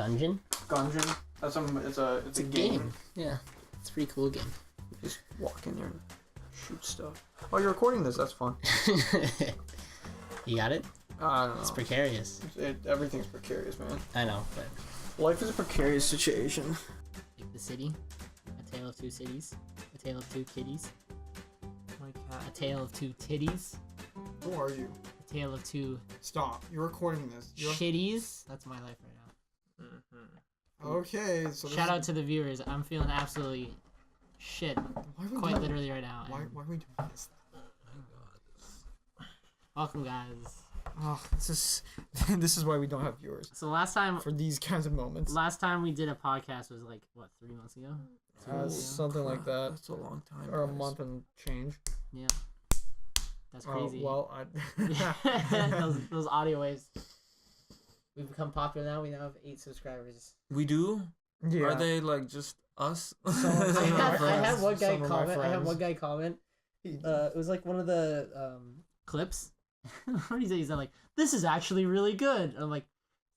Gungeon? Gungeon. It's a game. Yeah, it's a pretty cool game. Just walk in there and shoot stuff. Oh, you're recording this. That's fun. You got it? I don't know. It's precarious. Everything's precarious, man. I know, but Life is a precarious situation. like The City, A Tale of Two Cities, A Tale of Two Kitties, My cat. A Tale of Two Titties, Who are you? A Tale of Two Stop. You're recording this. Shitties. That's my life right now. Okay. So Shout out to the viewers. I'm feeling absolutely shit, quite literally right now. Why are we doing this? Welcome, guys. Oh, this is why we don't have viewers. So last time For these kinds of moments. we did a podcast was like what, 3 months ago? Something like that. That's a long time. Or a guys. month and change. Yeah, that's crazy. Well, those audio waves. We've become popular now. We now have 8 subscribers. We do? yeah. Are they like just us? I had one guy Some of my comment. I had friends. one guy comment. It was like one of the clips. What did he say? He said like, "This is actually really good." And I'm like,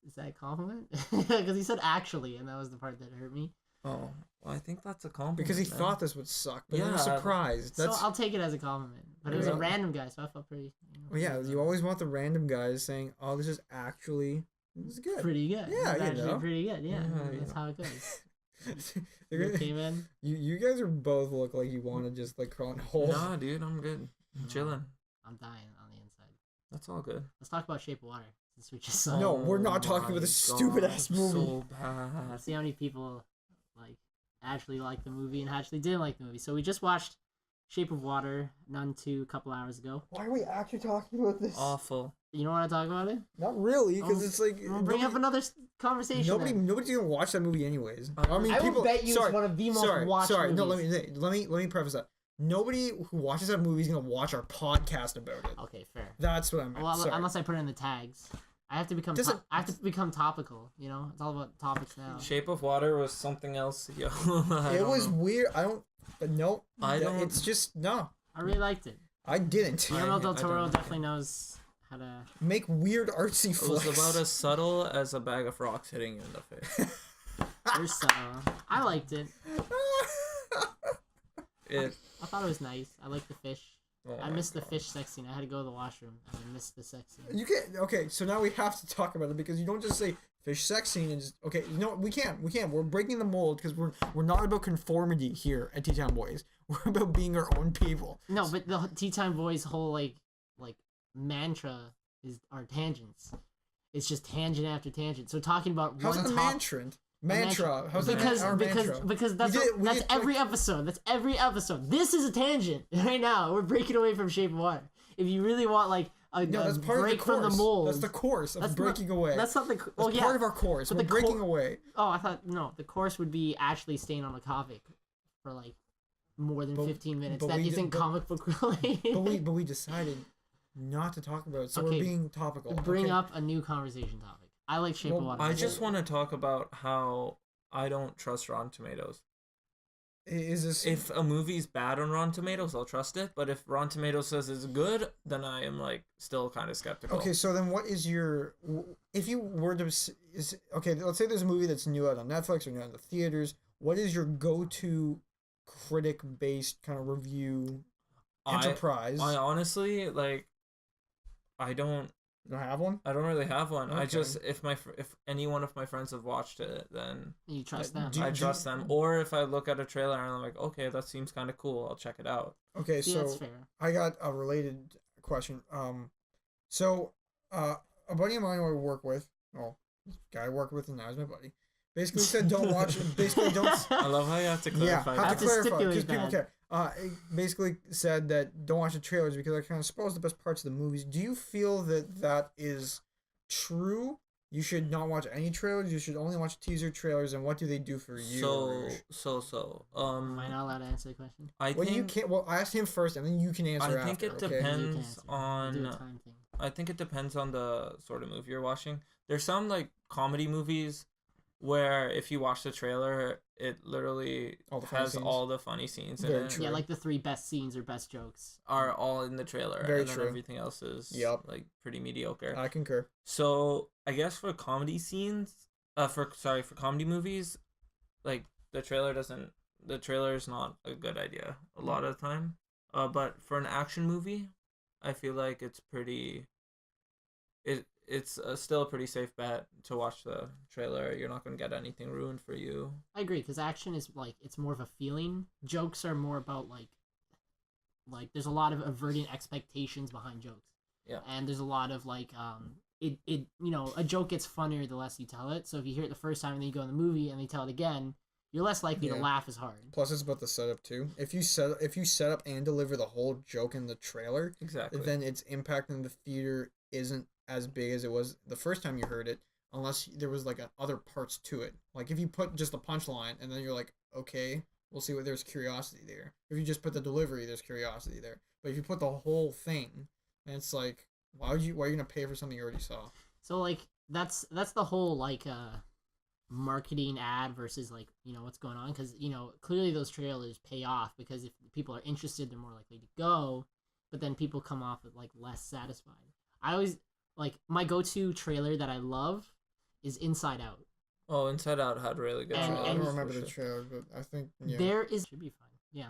"Is that a compliment?" Because he said "actually," and that was the part that hurt me. Oh, well, I think that's a compliment. Because he man. thought this would suck, but he Yeah. was surprised. That's So I'll take it as a compliment. But it was a Yeah. random guy, so I felt pretty. well, yeah. You always want the random guys saying, "Oh, this is good." pretty good. Yeah, It's you actually know. pretty good. Yeah, Yeah, that's yeah. how it goes. They're You gonna- okay, man? you guys are both look like you want to just like crawl in a hole. Nah, dude, I'm good. I'm chilling. I'm dying on the inside. That's all good. Let's talk about Shape of Water since we just No, saw. we're not talking about my this stupid-ass God, movie. So bad. See how many people like actually like the movie and actually didn't like the movie. So we just watched Shape of Water, None 2, a couple hours ago. Why are we actually talking about this? Awful. You don't want to talk about it? Not really, because Oh, it's like We'll bring up another conversation. then. nobody's gonna watch that movie anyways. I mean, I will people. bet you sorry, it's one of the most sorry, watched sorry. No, movies. let me preface that. Nobody who watches that movie is gonna watch our podcast about it. Okay, fair. That's what I meant. Well, Sorry. unless I put it in the tags. I have to become. Does it- I have to become topical. You know, it's all about topics now. Shape of Water was something else, yo. It was weird. I don't. But no, I don't- It's just no. I really liked it. I didn't Guillermo del I don't Toro like definitely knows how to. make weird artsy It was flicks. about as subtle as a bag of rocks hitting you in the face. There's I liked it. I thought it was nice. I liked the fish. Oh I my missed the God. fish sex scene. I had to go to the washroom and I missed the sex scene. You can't. Okay, so now we have to talk about it because you don't just say fish sex scene and just okay. No, we can't. We're breaking the mold because we're not about conformity here at Tea Time Boys. We're about being our own people. No, but the Tea Time Boys' whole like mantra is our tangents. It's just tangent after tangent. So talking about How's one that a topic. mantra? How's that our mantra? Because that's We did, every episode. That's every episode. This is a tangent right now. We're breaking away from Shape of Water. If you really want like a that's part break of the course. from the mold, That's the course of That's breaking not, away. That's not the. Well, That's yeah. part of our course. but We're the breaking away. Oh, I thought no. The course would be actually staying on the topic for like more than But- 15 minutes. but That we isn't did- but- comic book related. But we decided not to talk about it, so Okay, we're being topical. Bring Okay. up a new conversation topic. I like Shape of Well, Water. I just want to talk about how I don't trust Rotten Tomatoes. Is this If a movie's bad on Rotten Tomatoes, I'll trust it. But if Rotten Tomatoes says it's good, then I am like still kind of skeptical. okay? So then, what is your if you were to is okay? Let's say there's a movie that's new out on Netflix or new out in the theaters. What is your go-to critic-based kind of review enterprise? I honestly like. I don't You don't have one. really have one. I Okay. just if any one of my friends have watched it, then You trust Uh, them. do- I trust them. Or if I look at a trailer and I'm like, okay, that seems kind of cool, I'll check it out. Okay, See, so that's fair. I got a related question. A buddy of mine who I work with, well, this guy I work with and now is my buddy, basically said don't watch. Basically, don't. I love how you have to Yeah, clarify. have Have to to clarify stipulate because people that. care. It basically said that don't watch the trailers because that kind of spoils the best parts of the movies. Do you feel that is true? You should not watch any trailers. You should only watch teaser trailers. And what do they do for you? Urooj? Am I not allowed to answer the question? I Well, think you can't. Well, I asked him first, and then you can answer. I think after, it okay? You can depends answer. Do a on. time thing. I think it depends on the sort of movie you're watching. There's some like comedy movies where if you watch the trailer, it literally All the funny has scenes. all the funny scenes in Very it. true. Yeah, like the 3 best scenes or best jokes. Are all in the trailer, Very and then true. everything else is Yep. like pretty mediocre. I concur. So I guess for comedy scenes, For comedy movies, like the trailer is not a good idea a lot of the time. But for an action movie, I feel like it's still a pretty safe bet to watch the trailer. You're not gonna get anything ruined for you. I agree, because action is like it's more of a feeling. Jokes are more about like there's a lot of averting expectations behind jokes. Yeah. And there's a lot of like a joke gets funnier the less you tell it. So if you hear it the first time and then you go in the movie and they tell it again, you're less likely to laugh as hard. Plus, it's about the setup too. If you set up and deliver the whole joke in the trailer, Exactly. then its impact in the theater isn't as big as it was the first time you heard it, unless there was like other parts to it. Like if you put just the punchline and then you're like, okay, we'll see what there's curiosity there. If you just put the delivery, there's curiosity there. But if you put the whole thing, then it's like, why are you gonna pay for something you already saw? So like that's the whole like marketing ad versus like what's going on, because clearly those trailers pay off, because if people are interested they're more likely to go, but then people come off with like less satisfied. I always like my go-to trailer that I love is Inside Out. Oh, Inside Out had really good And- trailers. I don't and- remember the trailer, but I think There is should be fine. Yeah.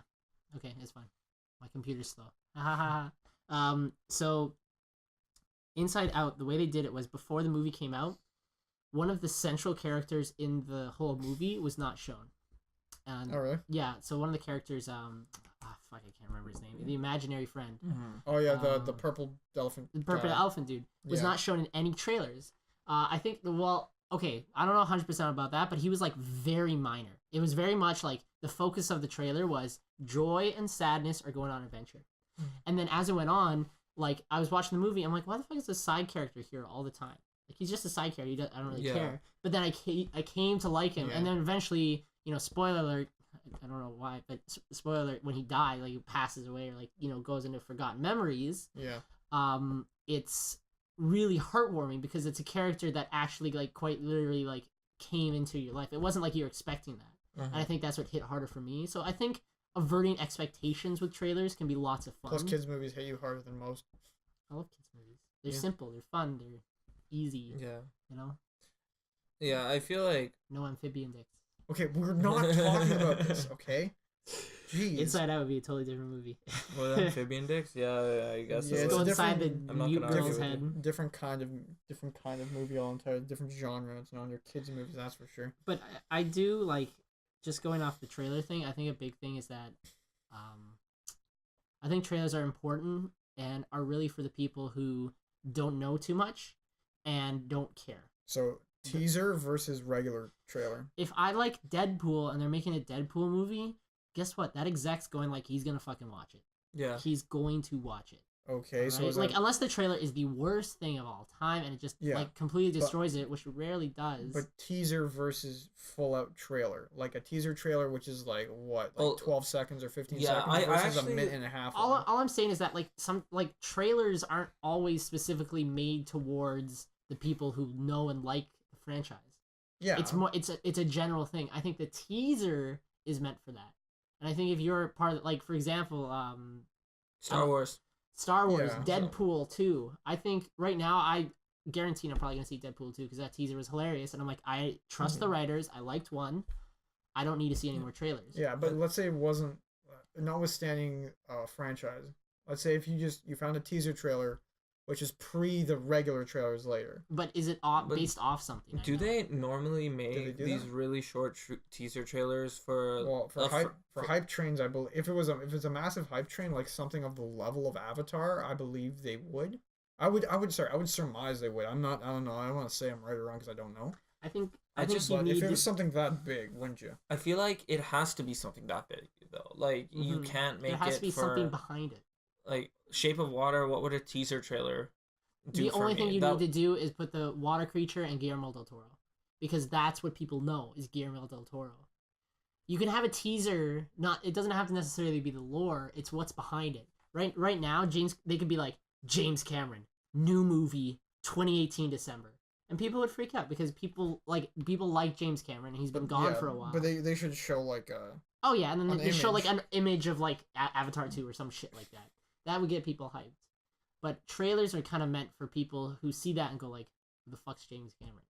Okay, it's fine. My computer's slow. So Inside Out, the way they did it was before the movie came out, one of the central characters in the whole movie was not shown. And Oh really? yeah, so one of the characters, I can't remember his name. The imaginary friend, Oh yeah, the purple elephant. the purple guy. elephant dude, was Yeah. not shown in any trailers. I think okay, I don't know 100% about that, but he was like very minor. It was very much like the focus of the trailer was joy and sadness are going on an adventure. And then as it went on, like I was watching the movie, I'm like, why the fuck is a side character here all the time? Like he's just a side character. I don't really care. But then I came to like him, and then eventually, spoiler alert. I don't know why, but spoiler alert, when he died, like he passes away or like goes into forgotten memories. Yeah. It's really heartwarming because it's a character that actually like quite literally like came into your life. It wasn't like you were expecting that, and I think that's what hit harder for me. So I think averting expectations with trailers can be lots of fun. Plus, kids movies hit you harder than most. I love kids movies. They're simple. They're fun. They're easy. Yeah. Yeah, I feel like no amphibian dicks. Okay, we're not talking about this. Okay. Jeez. Inside Out would be a totally different movie. with amphibian dicks. Yeah, I guess. Yeah, it it's Go was. inside the I'm not mute gonna argue girl's with you. head. different kind of movie all entire different genre. It's not under kids movies, that's for sure. But I do like, just going off the trailer thing. I think a big thing is that, I think trailers are important and are really for the people who don't know too much and don't care. So teaser versus regular trailer. If I like Deadpool and they're making a Deadpool movie, guess what? That exec's going like he's gonna fucking watch it. Yeah. He's going to watch it. Okay, so Right? is Like that, unless the trailer is the worst thing of all time and it just like completely destroys it, which rarely does. but teaser versus full out trailer. Like a teaser trailer, which is like what, like Well, 12 seconds or 15 yeah, seconds I versus actually- a minute and a half. all one. I'm saying is that like some like trailers aren't always specifically made towards the people who know and like the franchise. Yeah, It's more it's a general thing. I think the teaser is meant for that. And I think if you're part of, like, for example, Star Wars. Star Wars, Yeah, Deadpool 2. I think right now I guarantee I'm probably going to see Deadpool 2 because that teaser was hilarious. And I'm like, I trust the writers. I liked one. I don't need to see any more trailers. Yeah, but let's say it wasn't, notwithstanding franchise. Let's say if you found a teaser trailer, which is pre the regular trailers later. But is it But based off something? I Do know? they normally make do these that? really short teaser trailers for? Well, for hype trains, I believe if it's a massive hype train like something of the level of Avatar, I believe they would. I would surmise they would. I don't know. I don't want to say I'm right or wrong because I don't know. I think I think just- you But need if it to, was something that big, wouldn't you? I feel like it has to be something that big though. Like you Mhm. can't make there has it to be for something behind it. like Shape of Water. What would a teaser trailer do The for only me? thing you That- need to do is put the water creature and Guillermo del Toro, because that's what people know is Guillermo del Toro. You can have a teaser, it doesn't have to necessarily be the lore, it's what's behind it. Right now, they could be like, James Cameron, new movie, 2018 December. And people would freak out because people like James Cameron and he's been gone for a while. But they should show like Oh yeah, and then an they show like image. an image of like Avatar 2 or some shit like that. That would get people hyped. But trailers are kind of meant for people who see that and go like, who the fuck's James Cameron?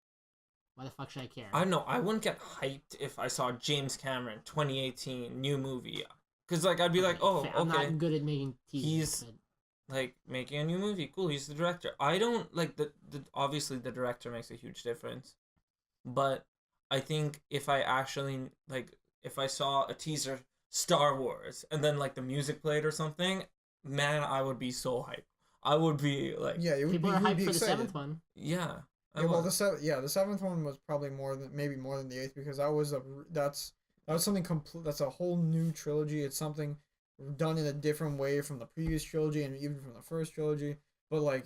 Why the fuck should I care? I don't know. I wouldn't get hyped if I saw James Cameron 2018 new movie, because like I'd be like, oh, I'm okay, not good at making teasers. he's like making a new movie. Cool, he's the director. I don't like the obviously the director makes a huge difference, but I think if I actually like if I saw a teaser Star Wars and then like the music played or something, man, I would be so hyped. I would be like, Yeah, it would People be, are you would hyped be for the excited. seventh one. yeah. Yeah, well, the seventh one was probably maybe more than the eighth, because that was something complete. That's a whole new trilogy. It's something done in a different way from the previous trilogy and even from the first trilogy. But like,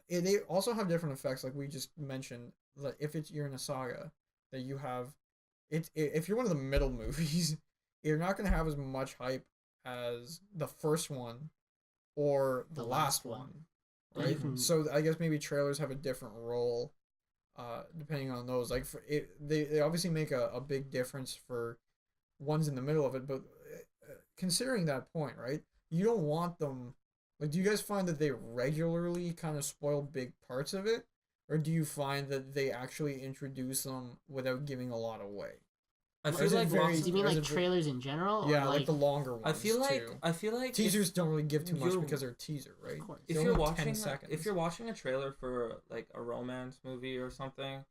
they also have different effects, like we just mentioned. Like if you're in a saga, that you have, if you're one of the middle movies, you're not gonna have as much hype as the first one or the last one. Right, so I guess maybe trailers have a different role, depending on those. Like they obviously make a big difference for ones in the middle of it, but considering that point, right? You don't want them. Like, do you guys find that they regularly kind of spoil big parts of it, or do you find that they actually introduce them without giving a lot away? I feel like do you mean like trailers in general? Or Yeah, like the longer ones. I feel like teasers don't really give too much because they're a teaser, right? Of course. If you're watching a trailer for like a romance movie or something,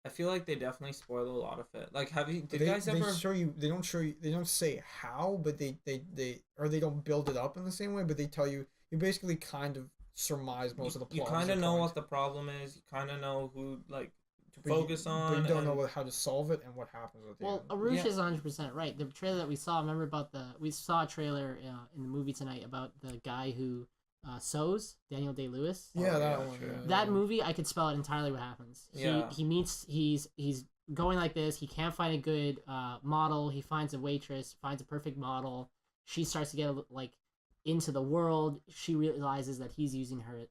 I feel like they definitely spoil a lot of it. Like, did you guys ever show you? They don't show you. They don't say how, but they don't build it up in the same way. But they tell you. You basically kind of surmise most of the plot. You kind of know what the problem is. You kind of know who like to focus on. But you don't know how to solve it and what happens with it. Well, Urooj is 100% right. The trailer that we saw, remember about we saw a trailer in the movie tonight about the guy who sews, Daniel Day-Lewis. Yeah, that one. Sure. Yeah. That movie, I could spell out entirely what happens. He's going like this. He can't find a good model. He finds a waitress, finds a perfect model. She starts to get like into the world. She realizes that he's using her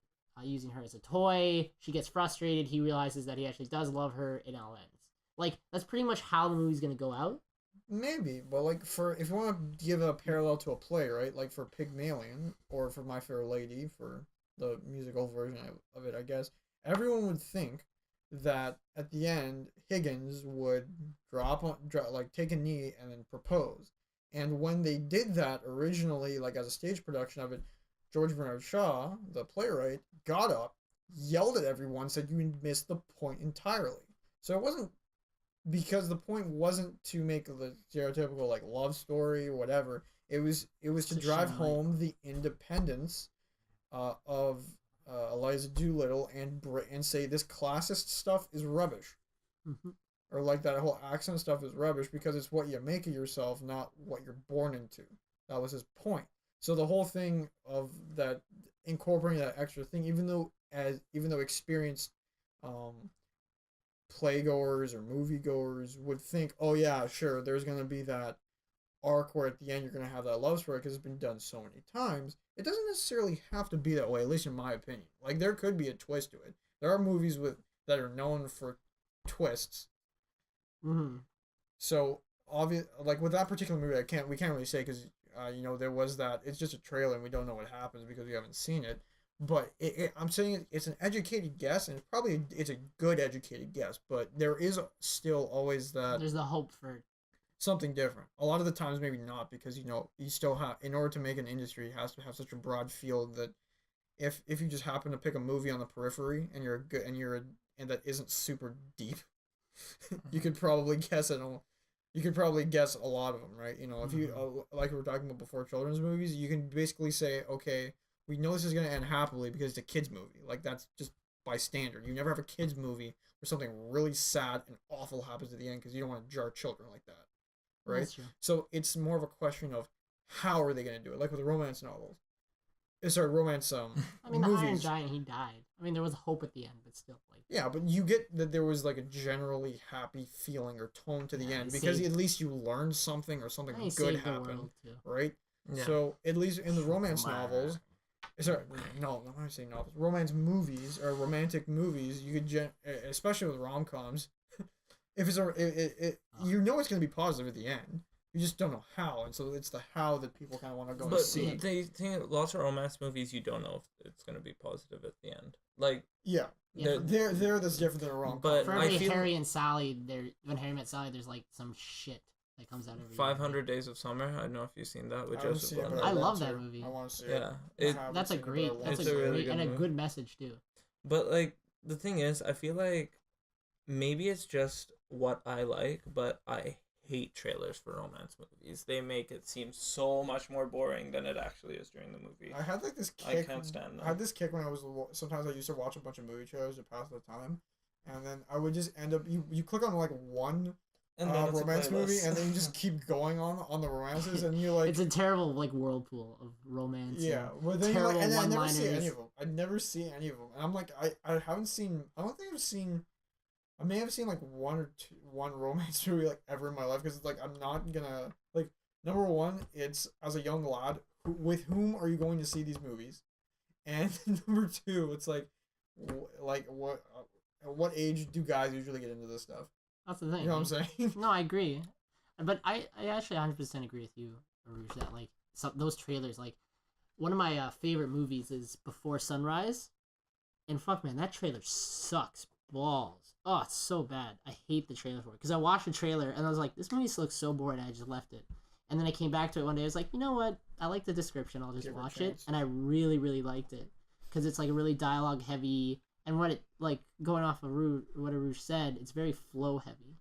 as a toy. She gets frustrated. He realizes that he actually does love her. It all ends. Like, that's pretty much how the movie's gonna go out. Maybe, but like if you want to give a parallel to a play, right? Like for Pygmalion or for My Fair Lady, for the musical version of it, I guess everyone would think that at the end Higgins would take a knee and then propose. And when they did that originally, like as a stage production of it, George Bernard Shaw, the playwright, got up, yelled at everyone, said you missed the point entirely. So it wasn't because the point wasn't to make the stereotypical like love story or whatever. It was to drive home the independence of Eliza Doolittle and say this classist stuff is rubbish. Mm-hmm. Or like that whole accent stuff is rubbish because it's what you make of yourself, not what you're born into. That was his point. So the whole thing of that, incorporating that extra thing, even though experienced playgoers or moviegoers would think, oh yeah, sure, there's gonna be that arc where at the end you're gonna have that love story because it's been done so many times. It doesn't necessarily have to be that way, at least in my opinion. Like there could be a twist to it. There are movies that are known for twists. Mm-hmm. So like with that particular movie, we can't really say because there was that. It's just a trailer and we don't know what happens because we haven't seen it. But I'm saying it's an educated guess, and it's a good educated guess. But there is still always that. There's the hope for something different. A lot of the times, maybe not, because you still have, in order to make an industry, it has to have such a broad field that if you just happen to pick a movie on the periphery and and that isn't super deep, you could probably guess it. You could probably guess a lot of them, right? If you like we were talking about before, children's movies, you can basically say, okay, we know this is going to end happily because it's a kids movie. Like that's just by standard. You never have a kids movie where something really sad and awful happens at the end because you don't want to jar children like that, right? That's true. So it's more of a question of how are they going to do it? Like with the romance novels. Romance I mean, movies. The Iron Giant, he died. I mean, there was hope at the end, but still, like. Yeah, but you get that there was like a generally happy feeling or tone to the end because at least you learned something or something good happened, right? Yeah. So at least in the romance novels, I'm not saying novels, romance movies or romantic movies, you could especially with rom-coms, if it's you know it's going to be positive at the end. You just don't know how, and so it's the how that people kind of want to go and see. But they think lots of romance movies, you don't know if it's going to be positive at the end. Like, yeah, Yeah, There that's different than a rom-com. But for I every feel- Harry and Sally, when Harry met Sally, there's like some shit that comes out every year. 500 Days of Summer. I don't know if you've seen that with I haven't Joseph seen it, but Gordon. I want love to. that movie. I want to see it. Yeah, I haven't That's a seen it, but I great, want that's to It's a a see it. really great and good a movie. good message too. But like the thing is, I feel like maybe it's just what I like, but I hate trailers for romance movies. They make it seem so much more boring than it actually is during the movie. I had like this I kick. can't stand I had them. this kick when I was sometimes I used to watch a bunch of movie trailers to pass the time, and then I would just end up you click on like one And then it's a romance movie, playlist. and then you just keep going on the romances, and you're like, It's a terrible like whirlpool of romance. yeah, and but then you're like, terrible and I never see one-liners. any of them. I never see any of them, and I'm like, I haven't seen. I don't think I've seen. I may have seen like one romance movie like ever in my life, because it's like I'm not gonna like number one. It's as a young lad, with whom are you going to see these movies, and number two, it's like, like what at what age do guys usually get into this stuff? That's the thing. You know what I'm saying? No, I agree, but I actually 100% agree with you, Urooj, that like those trailers, like one of my favorite movies is Before Sunrise, and fuck man, that trailer sucks balls. Oh, it's so bad. I hate the trailer for it because I watched the trailer and I was like, this movie looks so boring. I just left it, and then I came back to it one day. I was like, you know what? I like the description. I'll just Give it a watch it, chance. and I really really liked it because it's like a really dialogue heavy, and what it like going off of what Urooj said, it's very flow heavy.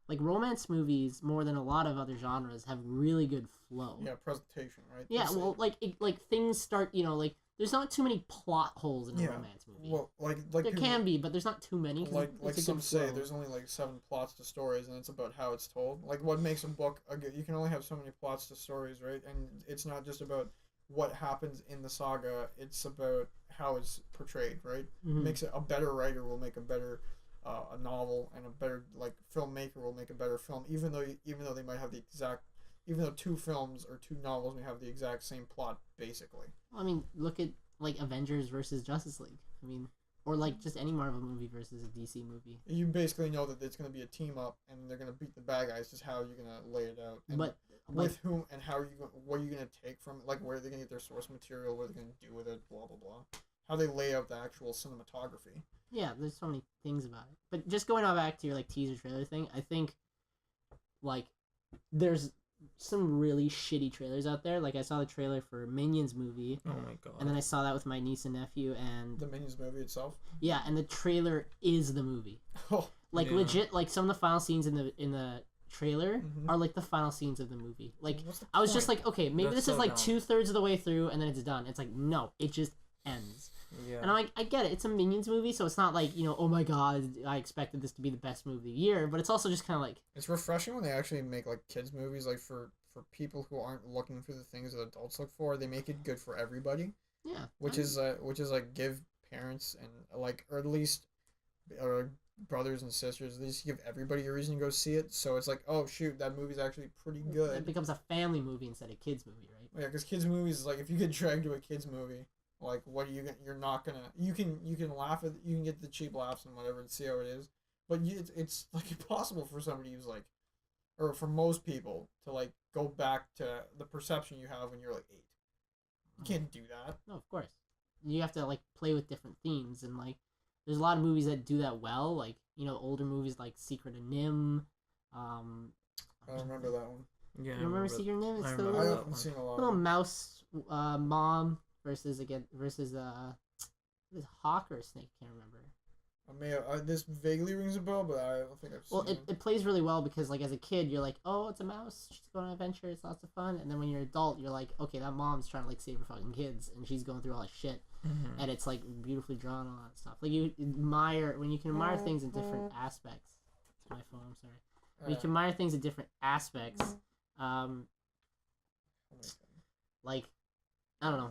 Like romance movies, more than a lot of other genres, have really good flow. Yeah, presentation, right? Yeah, That's well, it. like things start, like there's not too many plot holes in a Yeah. romance movie. Well, like there people, can be, but there's not too many. 'cause like it's a some good say, flow. there's only like 7 plots to stories, and it's about how it's told. Like what makes a book a good, you can only have so many plots to stories, right? And it's not just about what happens in the saga; it's about how it's portrayed, right? Mhm. Makes it a better writer will make a better a novel, and a better like filmmaker will make a better film, even though they might have the exact. Even though 2 films or 2 novels may have the exact same plot, basically. I mean, look at like Avengers versus Justice League. I mean, or like just any Marvel movie versus a DC movie. You basically know that it's going to be a team up, and they're going to beat the bad guys. Just how you're going to lay it out, and But with whom, and how are you going? What are you going to take from it? Like where are they going to get their source material? What are they going to do with it? Blah blah blah. How they lay out the actual cinematography. yeah, there's so many things about it. But just going on back to your like teaser trailer thing, I think like there's some really shitty trailers out there. Like I saw the trailer for Minions movie, Oh my god. and then I saw that with my niece and nephew, and The Minions movie itself. yeah, and the trailer is the movie. Oh, Like Yeah. legit, like some of the final scenes in the trailer Mhm. are like the final scenes of the movie. Like what's the I was just point? like, okay, maybe That's this so is like dumb. 2/3 of the way through, and then it's done. It's like no, it just ends. Yeah. And I'm like, I get it. It's a Minions movie, so it's not like oh my god, I expected this to be the best movie of the year. But it's also just kind of like, It's refreshing when they actually make like kids movies, like for people who aren't looking for the things that adults look for. They make it good for everybody. yeah, which is like give parents and like or at least brothers and sisters at least give everybody a reason to go see it, so it's like, oh shoot, that movie's actually pretty it good. becomes a family movie instead of kids movie, right? Yeah, because kids movies, like if you get dragged to a kids movie, like what are you gonna, you're not gonna, you can laugh at, you can get the cheap laughs and whatever and see how it is, but it's like impossible for somebody who's like, or for most people to like go back to the perception you have when you're like 8. You can't do that. No, of course. You have to like play with different themes, and like there's a lot of movies that do that well. Like older movies like Secret of Nim. I don't remember that one. Yeah. You remember Secret of Nim? It's I the remember I that little, haven't seen a lot little of them. mouse mom versus hawk or snake. Can't remember. This vaguely rings a bell, but I don't think I've seen Well, it plays really well because like as a kid you're like, oh, it's a mouse, she's going on an adventure, it's lots of fun, and then when you're an adult you're like, okay, that mom's trying to like save her fucking kids and she's going through all that shit, Mhm. and it's like beautifully drawn and all that stuff. Like you admire when you can admire things in different aspects. It's my phone. I'm sorry. When you can admire things in different aspects. Like I don't know.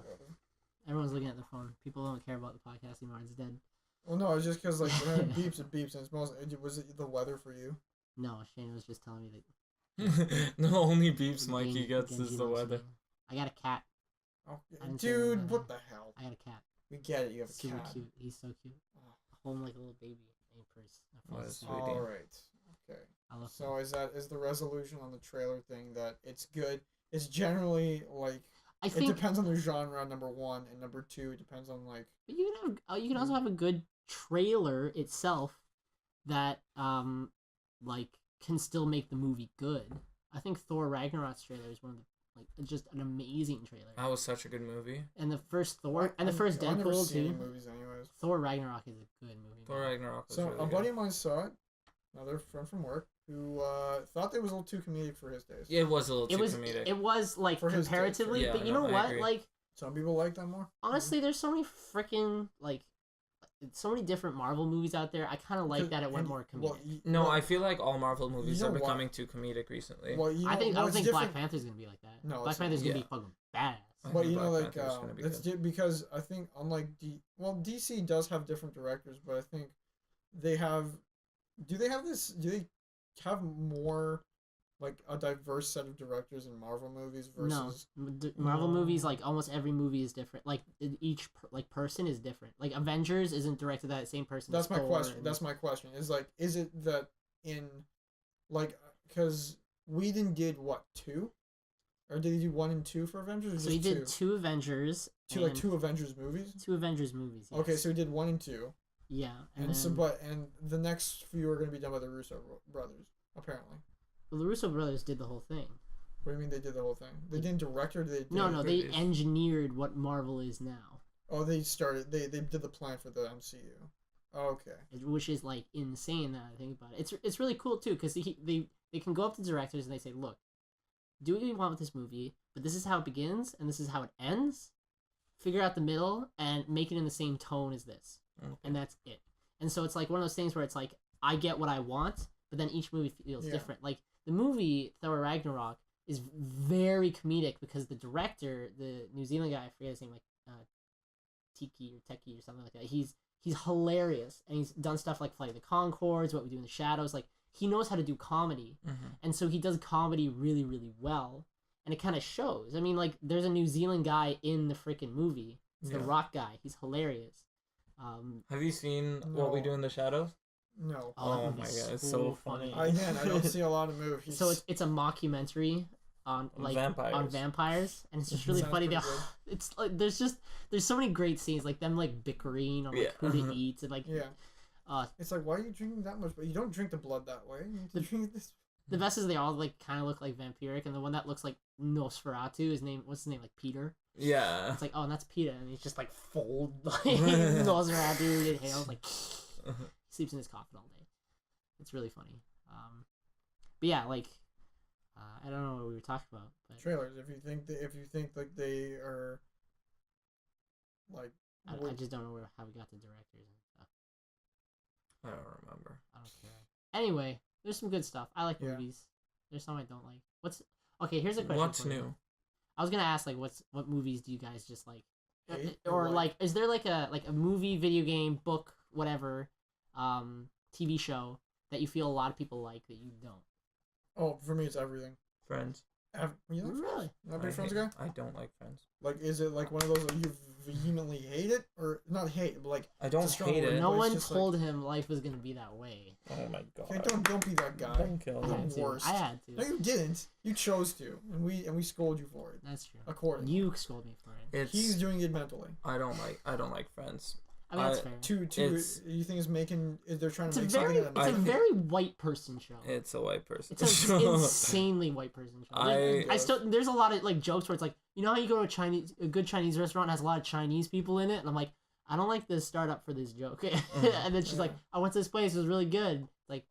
Everyone's looking at their phone. People don't care about the podcast anymore. It's dead. Well, no, it's just because like when it beeps, and it's most. Was it the weather for you? No, Shane was just telling me that. The only beeps Mikey Genji- gets Genji is the loves weather. me. I got a cat. Oh, I didn't say dude, that. what the hell? I got a cat. We get it. You have a Super cat. cute. He's so cute. Oh. Home like a little baby. Named Purse. That Oh, falls that's asleep. sweet. All right. Okay. I love So is the resolution on the trailer thing that it's good? It's generally like I it think depends on the genre. Number 1 and number 2. It depends on like. but you can also have a good trailer itself that like can still make the movie good. I think Thor Ragnarok's trailer is one of the just an amazing trailer. That was such a good movie. And the first Thor and the first I've never Deadpool seen too. any movies anyways. Thor Ragnarok is a good movie. Thor Ragnarok was So really a buddy good. of mine saw it, another friend from work, who thought it was a little too comedic for his taste. Yeah, it was a little too It was comedic. it was like For his taste, comparatively, yeah, but you no, know I what? agree. Like Some people like that more. honestly, there's so many freaking like so many different Marvel movies out there. I kind of like that it went more comedic. No, I feel like all Marvel movies know are what? becoming too comedic recently. Well, you know, I don't it's think different. Black Panther's gonna be like that. No, Black it's not. Panther's gonna Yeah. be fucking badass. I But think you know, Black like Panther's gonna be it's good. because I think unlike DC does have different directors, but I think they have. Do they have this? Do they have more like a diverse set of directors in Marvel movies versus? No, Marvel movies like almost every movie is different. Like each person is different. Like Avengers isn't directed by the same person. That's as my Thor question. and- That's my question. Is it that in, like, because Whedon did what, 2, or did he do 1 and 2 for Avengers? Or So just he did 2 Avengers. like and 2 Avengers movies. 2 Avengers movies. Yes. Okay, so he did 1 and 2, yeah, and the next few are going to be done by the Russo brothers, apparently. the Russo brothers did the whole thing. What do you mean they did the whole thing? They didn't direct or they did No, they movies. engineered what Marvel is now, Oh, they did the plan for the MCU. Oh, okay. which is like insane now that I think about it. It's really cool too because they can go up to directors and they say, look, do what you want with this movie, but this is how it begins and this is how it ends. Figure out the middle and make it in the same tone as this, and that's it. And so it's like one of those things where it's like I get what I want, but then each movie feels different. Like the movie Thor Ragnarok is very comedic because the director, the New Zealand guy, I forget his name, like Teki or something like that. He's hilarious, and he's done stuff like Flight of the Conchords, What We Do in the Shadows. Like he knows how to do comedy, and so he does comedy really, really well, and it kind of shows. I mean, like there's a New Zealand guy in the freaking movie. It's the Rock guy. He's hilarious. Have you seen What We Do in the Shadows? No. Oh that my movie's God, it's so funny. I don't see a lot of movies. So it's a mockumentary on like Vampires. on vampires, and it's just really Sounds funny. pretty It's like there's so many great scenes, like them like bickering on like who to eat and like it's like, why are you drinking that much? But you don't drink the blood that way. You need to drink this. the best is they all like kind of look like vampiric, and the one that looks like Nosferatu, what's his name, like Peter. Yeah. It's like, oh, and that's Peter, and he's just like fold like Nosferatu inhales like sleeps in his coffin all day. It's really funny. But yeah, like I don't know what we were talking about. But Trailers. If you think like they are like I just don't know how we got to directors and stuff. I don't remember. I don't care. Anyway, there's some good stuff. I like Yeah. movies. There's some I don't like. Okay? Here's a question. What's for you. new? I was gonna ask like what movies do you guys just like, Hate or or like is there like a movie, video game, book, whatever, TV show that you feel a lot of people like that you don't? Oh, for me it's everything. Friends. You like Really? Not a big Friends guy? I don't like Friends. Like, is it like one of those that you vehemently hate it, or not hate, but like I don't it's a strong hate word, it. No but it's one just told him life was gonna be that way. Oh my god. okay, don't be that guy. Don't kill I me. had to. worst. I had No, to. you didn't. You chose to, and we scold you for it That's true. accordingly. You scold me for it. It's He's doing it mentally. I don't like Friends. I mean, that's I- fair. Two. It's- You think they're trying It's to a make very something that it's a very white person show. It's a white person. It's an insanely white person show. There's a lot of like jokes where it's like, you know how you go to a good Chinese restaurant and has a lot of Chinese people in it, and I'm like, I don't like the startup for this joke. And then she's like, I went to this place, it was really good. Like,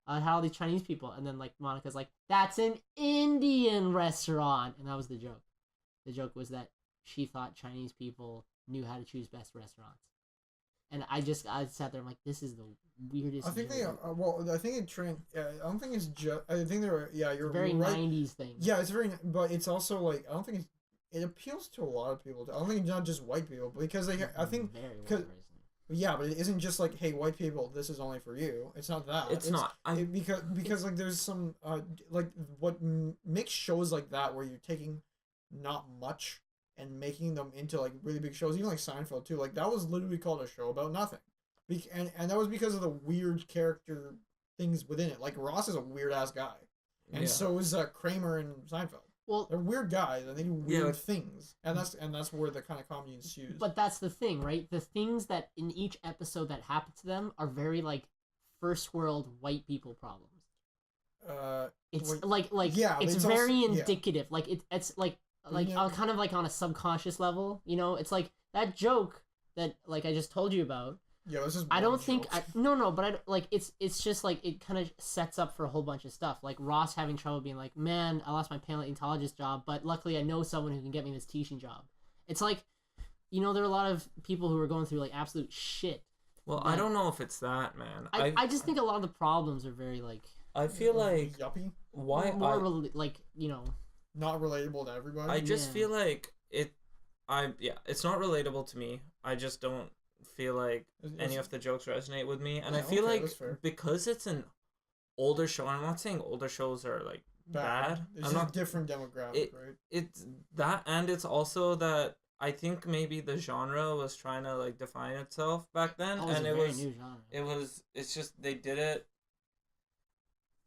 I had all these Chinese people, and then like Monica's like, that's an Indian restaurant, and that was the joke. The joke was that she thought Chinese people knew how to choose best restaurants. And I sat there. I'm like, this is the weirdest. I think joke. they well. I think it trend. I don't think it's just. I think they're. Yeah, It's you're a very right. 90s thing. Yeah, it's very. But it's also like I don't think it appeals to a lot of people. I don't think it's not just white people because they. I think. Very white 'cause- person. Yeah, but it isn't just like, hey, white people, this is only for you. It's not that. It's not. Because like there's some like what makes shows like that where you're taking not much and making them into like really big shows, even like Seinfeld too. Like that was literally called a show about nothing, and that was because of the weird character things within it. Like Ross is a weird ass guy, and so is Kramer in Seinfeld. Well, they're weird guys and they do weird Yeah. things, and that's where the kind of comedy ensues. but that's the thing, right? The things that in each episode that happen to them are very like first world white people problems. It's Wait, like yeah, it's it's very also- yeah. indicative. Like it's like Yeah. kind of like on a subconscious level. You know, it's like that joke that like I just told you about. Yeah, this is. I one don't think joke. no, but it's just like it kind of sets up for a whole bunch of stuff. Like Ross having trouble being like, man, I lost my paleontologist job, but luckily I know someone who can get me this teaching job. It's like, you know, there are a lot of people who are going through like absolute shit. Well, But I don't know if it's that, man. I just think a lot of the problems are very like I feel like yuppie, why more like, you know, not relatable to everybody. I just Yeah. feel like it's not relatable to me. I just don't feel like any of the jokes resonate with me, and I Yeah, feel okay, like that's fair. because it's an older show. I'm not saying older shows are like bad. It's I'm just not a different demographic, it- right? It's that, and it's also that I think maybe the genre was trying to like define itself back then, that was and a it very was new genre. it's just they did it.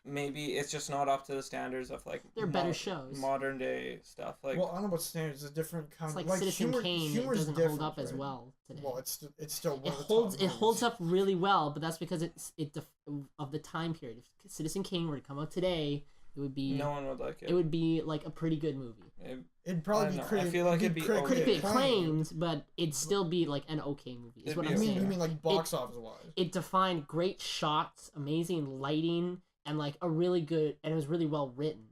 Maybe it's just not up to the standards of like They're better shows. modern day stuff. Like Well, I don't know about standards. It's a different kind It's of like Citizen humor. Kane. It Humor's doesn't different, hold up as right? well today. Well, it's still one It of the holds top it holds movies. up really well, but that's because of the time period. If Citizen Kane were to come out today, it would be no one would like it. it would be like a pretty good movie. It'd I probably don't be know. I critic. feel like it'd be Could Okay. be acclaimed, but it'd still be like an okay movie. Is It'd what be I'm You okay. saying. mean like box office wise? It defined great shots, amazing lighting, and like a really good, and it was really well written.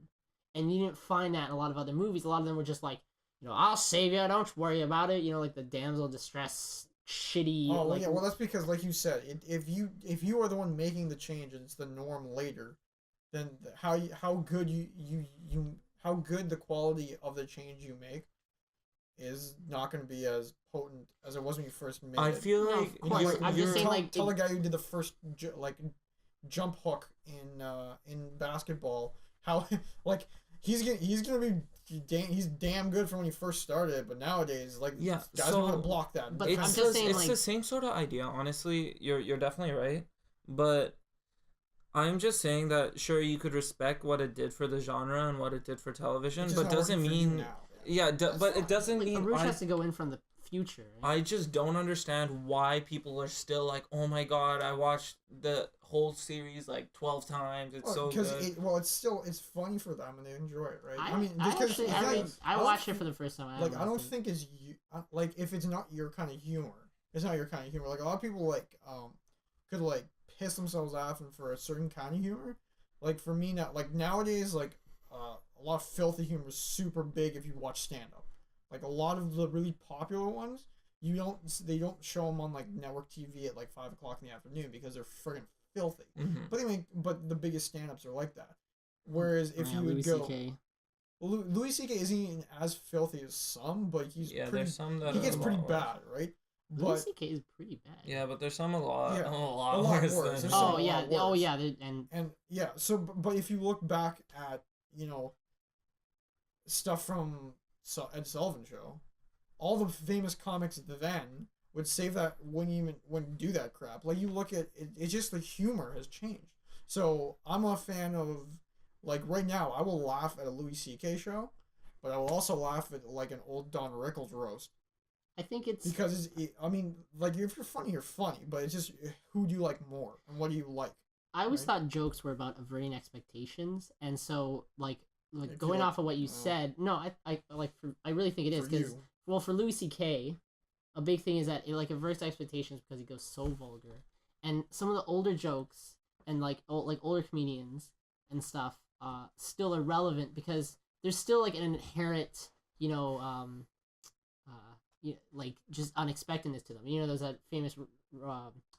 And you didn't find that in a lot of other movies. A lot of them were just like, you know, I'll save you, don't worry about it. You know, like the damsel in distress, shitty. Oh well, like, yeah. Well, that's because, like you said, if you are the one making the change and it's the norm later, then how good how good the quality of the change you make is not going to be as potent as it was when you first made I it. feel No, like of course. I'm just saying, like, tell the guy who did the first jump hook in basketball how like he's gonna be he's damn good from when he first started, but nowadays like Yeah, guys know how to so block that. But it's I'm just just saying, it's like- the same sort of idea. Honestly, you're definitely right, but I'm just saying that sure you could respect what it did for the genre and what it did for television, It's just but not doesn't working for you mean now. yeah, That's but fine. it doesn't like, mean Urooj has to go in from the future. Right? I just don't understand why people are still like, oh my god, I watched the whole series like 12 times. It's so because good. it's funny for them and they enjoy it, right? I because actually, it's I, not- mean, I don't watched it think- for the first time. like I don't think it's you like if it's not your kind of humor, it's not your kind of humor. Like a lot of people like could like piss themselves off and for a certain kind of humor. Like for me now, like nowadays, like a lot of filthy humor is super big if you watch stand up. Like a lot of the really popular ones, they don't show them on like network TV at like 5 o'clock in the afternoon because they're friggin' filthy. Mhm. But the biggest stand ups are like that. Whereas if you would Louis go. CK. Louis C.K. isn't even as filthy as some, but he's Yeah, pretty. there's some that He are gets a pretty lot bad, right? Louis But CK is pretty bad. Yeah, but there's some a lot Yeah, a lot, a lot worse, worse. than There's some Oh a yeah, lot worse. and and yeah, so but if you look back at stuff from Ed Sullivan Show, all the famous comics then would save that wouldn't do that crap. Like you look at it, it's just the humor has changed. So I'm a fan of like right now I will laugh at a Louis C.K. show, but I will also laugh at like an old Don Rickles roast. I think it's Because I mean, like if you're funny, you're funny, but it's just who do you like more and what do you like? I always right? thought jokes were about averting expectations, and so like If you going like- off of what you said, no, I really think it is For because you. well for Louis C.K. a big thing is that it like averts expectations because he goes so vulgar, and some of the older jokes and like older comedians and stuff still are relevant because there's still like an inherent like just unexpectedness to them. You know, there's that famous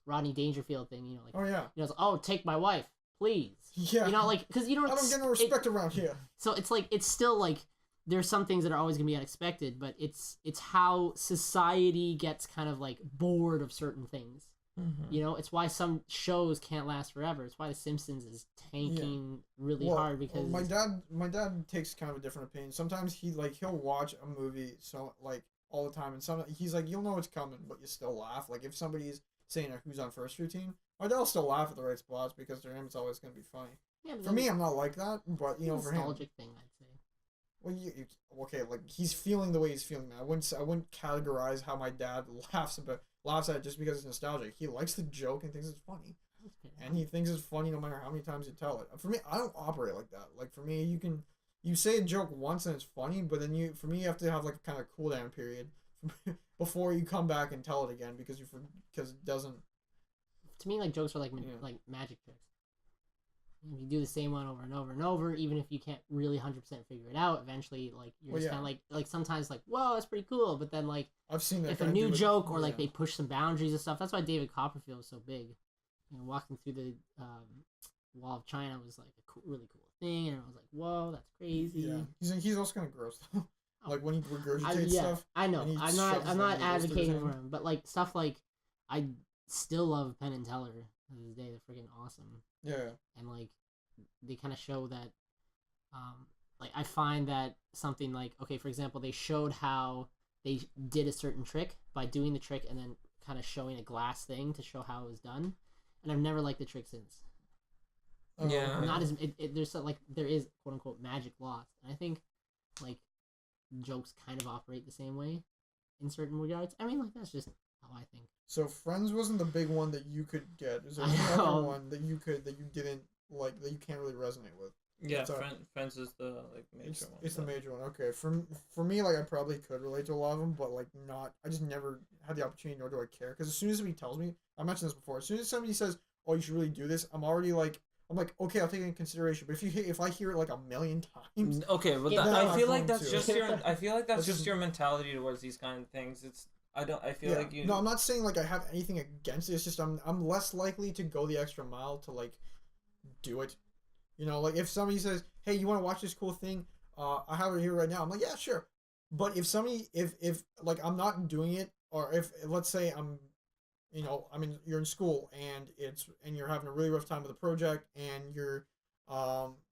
Rodney Dangerfield thing. You know, like Oh yeah, it's like, oh, take my wife, please. yeah. You know, like because you don't. I don't get no respect around here. So it's like it's still like there's some things that are always gonna be unexpected, but it's how society gets kind of like bored of certain things. Mhm. You know, it's why some shows can't last forever. It's why The Simpsons is tanking really hard because my dad takes kind of a different opinion. Sometimes he'll watch a movie all the time, and he's like you'll know it's coming, but you still laugh. Like if somebody's saying a Who's on First routine, my dad will still laugh at the right spots because to him it's always gonna be funny. yeah, but For me, I'm not like that, but you know, for him, nostalgic thing, I'd say. Well, okay, like he's feeling the way he's feeling. Man. I wouldn't categorize how my dad laughs at it just because it's nostalgic. He likes the joke and thinks it's funny, and he thinks it's funny no matter how many times you tell it. For me, I don't operate like that. Like for me, you say a joke once and it's funny, but then you have to have like a kind of cool down period before you come back and tell it again because it doesn't. To me, like jokes are like like magic tricks. If you do the same one over and over and over, even if you can't really 100% figure it out, eventually, like, you're just kind of like sometimes, like, whoa, that's pretty cool. But then, like, I've seen that if a new joke or, like, they push some boundaries and stuff, that's why David Copperfield is so big. You know, walking through the Wall of China was, like, a really cool thing. And I was like, whoa, that's crazy. Yeah. He's also kind of gross, though. Like, when he regurgitates stuff. I know. I'm not advocating for him. But, like, stuff like, I still love Penn and Teller to this day. They're freaking awesome. Yeah. And, like, they kind of show that, like, I find that something like, okay, for example, they showed how they did a certain trick by doing the trick and then kind of showing a glass thing to show how it was done. And I've never liked the trick since. Yeah. Not as, there's, like, there is, quote unquote, magic lost. And I think, like, jokes kind of operate the same way in certain regards. I mean, like, that's just how I think. So Friends wasn't the big one that you could get. Is there any other one that you didn't like, that you can't really resonate with? Yeah, Friends is the like major one. It's the major one. Okay, for me, like I probably could relate to a lot of them, but like not. I just never had the opportunity, nor do I care. Because as soon as somebody tells me, I mentioned this before. As soon as somebody says, "Oh, you should really do this," I'm like, okay, I'll take it in consideration. But if I hear it like a million times, okay, but I feel like that's just your. I feel like that's just your mentality towards these kind of things. I feel like you. No, I'm not saying like I have anything against it. It's just I'm less likely to go the extra mile to like do it. You know, like if somebody says, "Hey, you want to watch this cool thing? I have it here right now." I'm like, "Yeah, sure." But if somebody, if like I'm not doing it, or if let's say you're in school and you're having a really rough time with a project and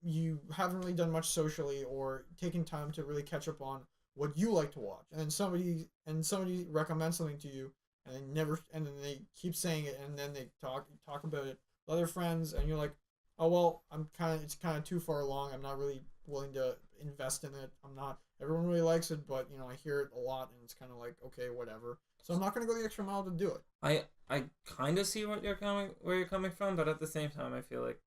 you haven't really done much socially or taken time to really catch up on what you like to watch, and then somebody recommends something to you, and then they keep saying it, and then they talk about it with other friends, and you're like, oh well, it's kind of too far along. I'm not really willing to invest in it. Everyone really likes it, but I hear it a lot, and it's kind of like, okay, whatever. So I'm not gonna go the extra mile to do it. I kind of see where you're coming from, but at the same time, I feel like,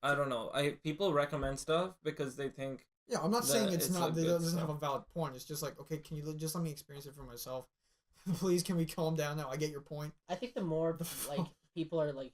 I don't know. People recommend stuff because they think. Yeah, I'm not saying it doesn't have a valid point. It's just like, okay, can you just let me experience it for myself? Please, can we calm down now? I get your point. I think the more, like, people are, like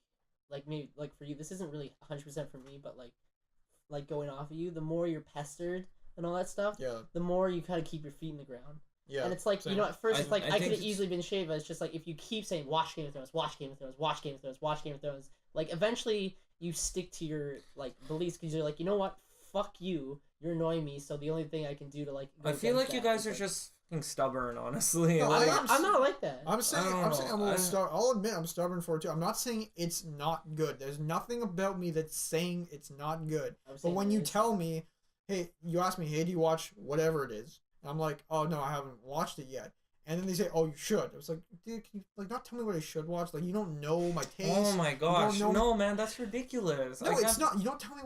me, like, for you, this isn't really 100% for me, but, like, going off of you, the more you're pestered and all that stuff, the more you kind of keep your feet in the ground. Yeah. And it's like, same. At first, it's like, I could have easily been shaved, but it's just like, if you keep saying, watch Game of Thrones, watch Game of Thrones, watch Game of Thrones, watch Game of Thrones, like, eventually you stick to your, like, beliefs, because you're like, you know what? Fuck you. You're annoying me, so the only thing I can do to, like, I feel like you guys are just fucking stubborn, honestly. No, I'm not like that. I'm saying I'm a little stubborn. I'll admit I'm stubborn for it too. I'm not saying it's not good. There's nothing about me that's saying it's not good. But when you tell me, hey, you ask me, hey, do you watch whatever it is? And I'm like, oh no, I haven't watched it yet. And then they say, oh, you should. I was like, dude, can you not tell me what I should watch? Like, you don't know my taste. Oh my gosh, no, man, that's ridiculous. No, it's not. You don't tell me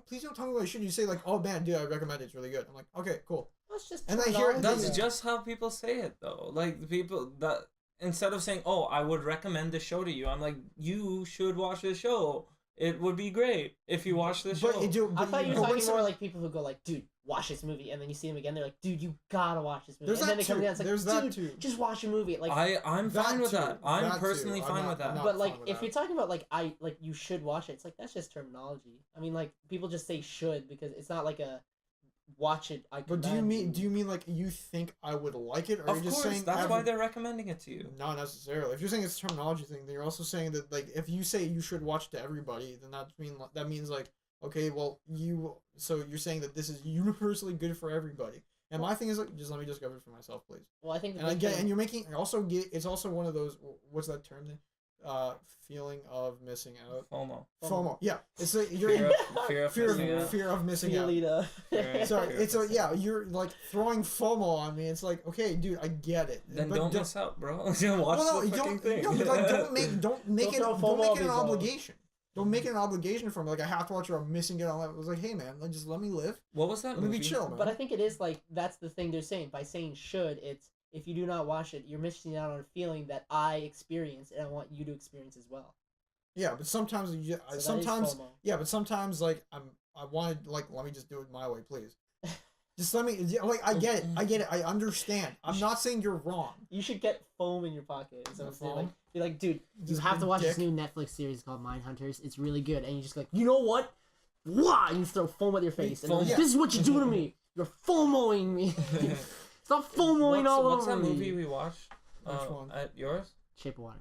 please don't tell me what I should. You say like, oh man, dude, I recommend it. It's really good. I'm like, okay, cool. That's just. And I hear it. That's just how people say it, though. Like the people that instead of saying, oh, I would recommend the show to you, I'm like, you should watch this show. It would be great if you watch this show. I thought you were talking more like people who go like, dude, watch this movie, and then you see them again, they're like, dude, you gotta watch this movie. And then they come down, it's like, dude, just watch a movie. Like, I'm fine with that. I'm personally fine with that. But like, if you're talking about like, you should watch it, it's like, that's just terminology. I mean, like, people just say should because it's not like a watch it. But do you mean like you think I would like it, or are you just saying that's why they're recommending it to you? Not necessarily. If you're saying it's a terminology thing, then you're also saying that like if you say you should watch it to everybody, then that means like, okay, well so you're saying that this is universally good for everybody. And my thing is like, just let me discover it for myself, please. Well, I think you're making it's also one of those, what's that term then? Feeling of missing out. FOMO. Yeah, it's like fear of missing out. Sorry, it's you're like throwing FOMO on me. It's like, okay, dude, I get it. Then don't miss out, bro. Watch the fucking thing. No, but like, don't make it an obligation. Don't make it an obligation for me. Like I have to watch it or I'm missing it on. It was like, hey man, like just let me live. What was that Let me movie? be chill, man. But I think it is like that's the thing they're saying by saying should. It's if you do not watch it, you're missing out on a feeling that I experience and I want you to experience as well. Yeah, but sometimes So that is FOMO. yeah, but sometimes like I wanted like let me just do it my way, please. Just let me like I get it, I understand. I'm not saying you're wrong. You should get foam in your pocket. So The instead, foam? like, be like, dude, you Just have to big watch this dick. new Netflix series called Mindhunters. It's really good. And you just like, you know what? Wah! And you throw foam at your face. And Foam. like, this is what you do to me. You're FOMOing me. Stop FOMOing all What's over that me. movie we watched? Which one? At yours? Shape of Water.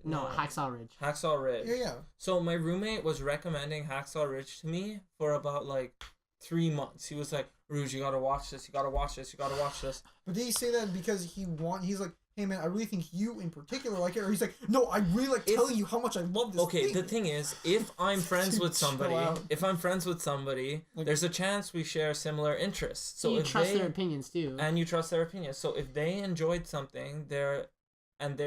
No, Hacksaw Ridge. Hacksaw Ridge. Yeah. So my roommate was recommending Hacksaw Ridge to me for about like 3 months. He was like, "Urooj, you gotta watch this. You gotta watch this. You gotta watch this." But did he say that because he's like, hey man, I really think you in particular like it, or he's like, no, I really like telling you how much I love this Okay, thing. the thing is, if I'm friends with Chill somebody, out. Like- there's a chance we share similar interests. So you if trust they, their opinions too. and you trust their opinion. So if they enjoyed something, they're